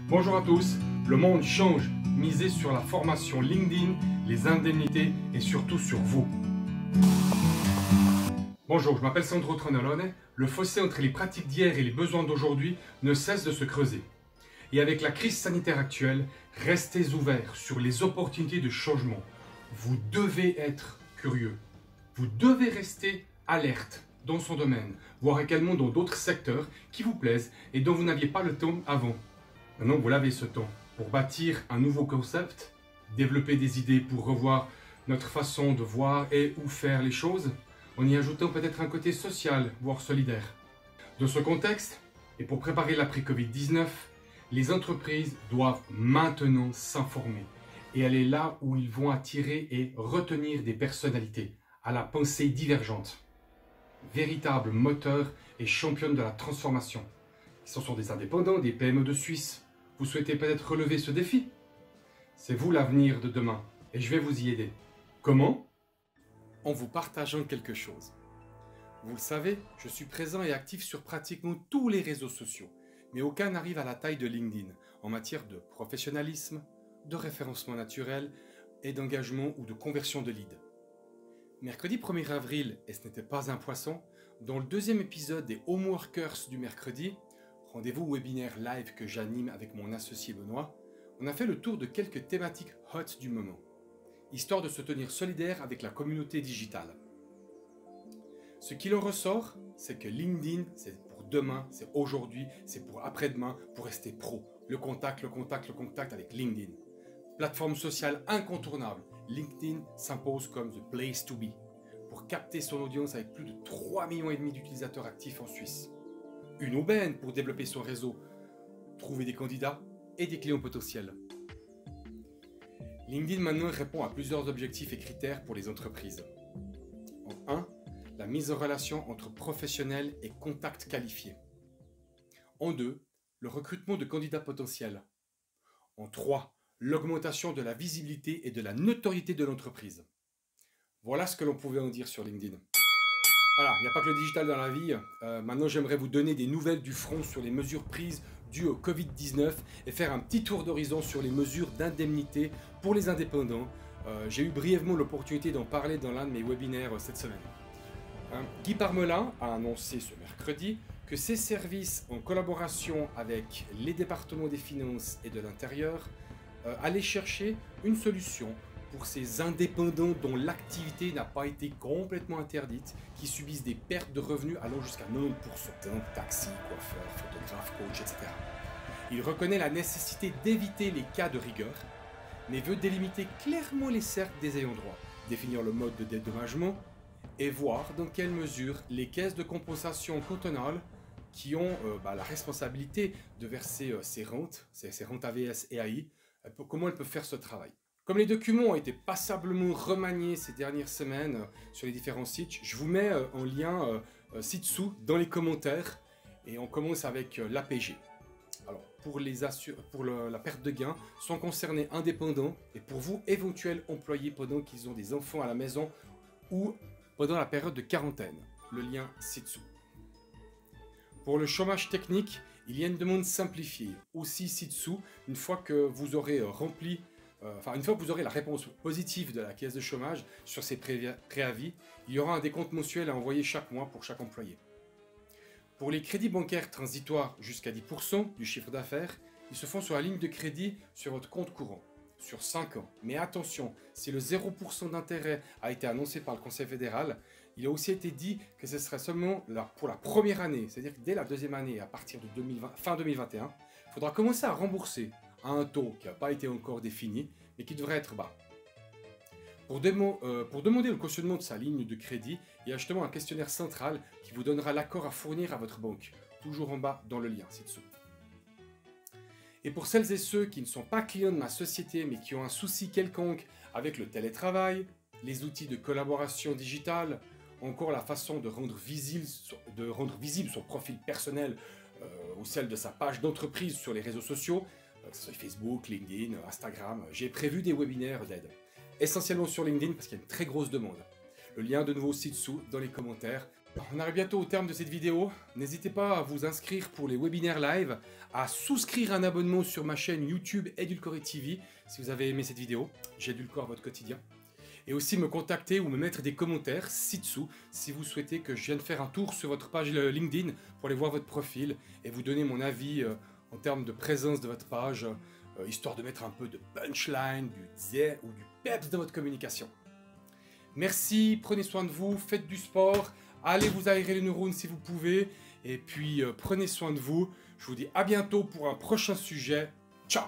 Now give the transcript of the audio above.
Bonjour à tous, le monde change. Misez sur la formation LinkedIn, les indemnités et surtout sur vous. Bonjour, je m'appelle Sandro Tronolone. Le fossé entre les pratiques d'hier et les besoins d'aujourd'hui ne cesse de se creuser. Et avec la crise sanitaire actuelle, restez ouverts sur les opportunités de changement. Vous devez être curieux. Vous devez rester alerte dans son domaine, voire également dans d'autres secteurs qui vous plaisent et dont vous n'aviez pas le temps avant. Maintenant, vous l'avez ce temps pour bâtir un nouveau concept, développer des idées pour revoir notre façon de voir et ou faire les choses, en y ajoutant peut-être un côté social, voire solidaire. Dans ce contexte, et pour préparer l'après-Covid-19, les entreprises doivent maintenant s'informer et aller là où ils vont attirer et retenir des personnalités à la pensée divergente. Véritables moteurs et championnes de la transformation. Ce sont des indépendants, des PME de Suisse. Vous souhaitez peut-être relever ce défi? C'est vous l'avenir de demain et je vais vous y aider. Comment? En vous partageant quelque chose. Vous le savez, je suis présent et actif sur pratiquement tous les réseaux sociaux, mais aucun n'arrive à la taille de LinkedIn en matière de professionnalisme, de référencement naturel et d'engagement ou de conversion de leads. Mercredi 1er avril, et ce n'était pas un poisson, dans le deuxième épisode des Homeworkers du mercredi, rendez-vous webinaire live que j'anime avec mon associé Benoît, on a fait le tour de quelques thématiques hot du moment, histoire de se tenir solidaire avec la communauté digitale. Ce qu'il en ressort, c'est que LinkedIn, c'est pour demain, c'est aujourd'hui, c'est pour après-demain, pour rester pro. Le contact avec LinkedIn. Plateforme sociale incontournable, LinkedIn s'impose comme the place to be, pour capter son audience avec plus de 3,5 millions d'utilisateurs actifs en Suisse. Une aubaine pour développer son réseau, trouver des candidats et des clients potentiels. LinkedIn maintenant répond à plusieurs objectifs et critères pour les entreprises. En 1, la mise en relation entre professionnels et contacts qualifiés. En 2, le recrutement de candidats potentiels. En 3, l'augmentation de la visibilité et de la notoriété de l'entreprise. Voilà ce que l'on pouvait en dire sur LinkedIn. Voilà, il n'y a pas que le digital dans la vie. Maintenant, j'aimerais vous donner des nouvelles du front sur les mesures prises dues au Covid-19 et faire un petit tour d'horizon sur les mesures d'indemnité pour les indépendants. J'ai eu brièvement l'opportunité d'en parler dans l'un de mes webinaires cette semaine. Guy Parmelin a annoncé ce mercredi que ses services, en collaboration avec les départements des finances et de l'intérieur, allaient chercher une solution pour ces indépendants dont l'activité n'a pas été complètement interdite, qui subissent des pertes de revenus allant jusqu'à 90%, donc taxi, coiffeur, photographe, coach, etc. Il reconnaît la nécessité d'éviter les cas de rigueur, mais veut délimiter clairement les cercles des ayants droit, définir le mode de dédommagement et voir dans quelle mesure les caisses de compensation cantonales qui ont la responsabilité de verser ces rentes AVS et AI, comment elles peuvent faire ce travail. Comme les documents ont été passablement remaniés ces dernières semaines sur les différents sites, je vous mets en lien ci-dessous dans les commentaires et on commence avec l'APG. Alors, pour la perte de gain, sont concernés indépendants et pour vous, éventuels employés pendant qu'ils ont des enfants à la maison ou pendant la période de quarantaine. Le lien ci-dessous. Pour le chômage technique, il y a une demande simplifiée, aussi ci-dessous, une fois que vous aurez rempli une fois que vous aurez la réponse positive de la caisse de chômage sur ces préavis, il y aura un décompte mensuel à envoyer chaque mois pour chaque employé. Pour les crédits bancaires transitoires jusqu'à 10% du chiffre d'affaires, ils se font sur la ligne de crédit sur votre compte courant, sur 5 ans. Mais attention, si le 0% d'intérêt a été annoncé par le Conseil fédéral, il a aussi été dit que ce serait seulement pour la première année, c'est-à-dire que dès la deuxième année, à partir de fin 2021, il faudra commencer à rembourser à un taux qui n'a pas été encore défini, mais qui devrait être bas. Pour demander le cautionnement de sa ligne de crédit, il y a justement un questionnaire central qui vous donnera l'accord à fournir à votre banque, toujours en bas dans le lien ci-dessous. Et pour celles et ceux qui ne sont pas clients de ma société, mais qui ont un souci quelconque avec le télétravail, les outils de collaboration digitale, encore la façon de rendre visible son profil personnel ou celle de sa page d'entreprise sur les réseaux sociaux, sur Facebook, LinkedIn, Instagram, j'ai prévu des webinaires d'aide. Essentiellement sur LinkedIn parce qu'il y a une très grosse demande. Le lien de nouveau ci-dessous dans les commentaires. On arrive bientôt au terme de cette vidéo. N'hésitez pas à vous inscrire pour les webinaires live, à souscrire un abonnement sur ma chaîne YouTube Edulcoré TV si vous avez aimé cette vidéo. J'édulcore votre quotidien. Et aussi me contacter ou me mettre des commentaires ci-dessous si vous souhaitez que je vienne faire un tour sur votre page LinkedIn pour aller voir votre profil et vous donner mon avis en termes de présence de votre page, histoire de mettre un peu de punchline, du zé ou du peps dans votre communication. Merci, prenez soin de vous, faites du sport, allez vous aérer les neurones si vous pouvez, et puis prenez soin de vous. Je vous dis à bientôt pour un prochain sujet. Ciao!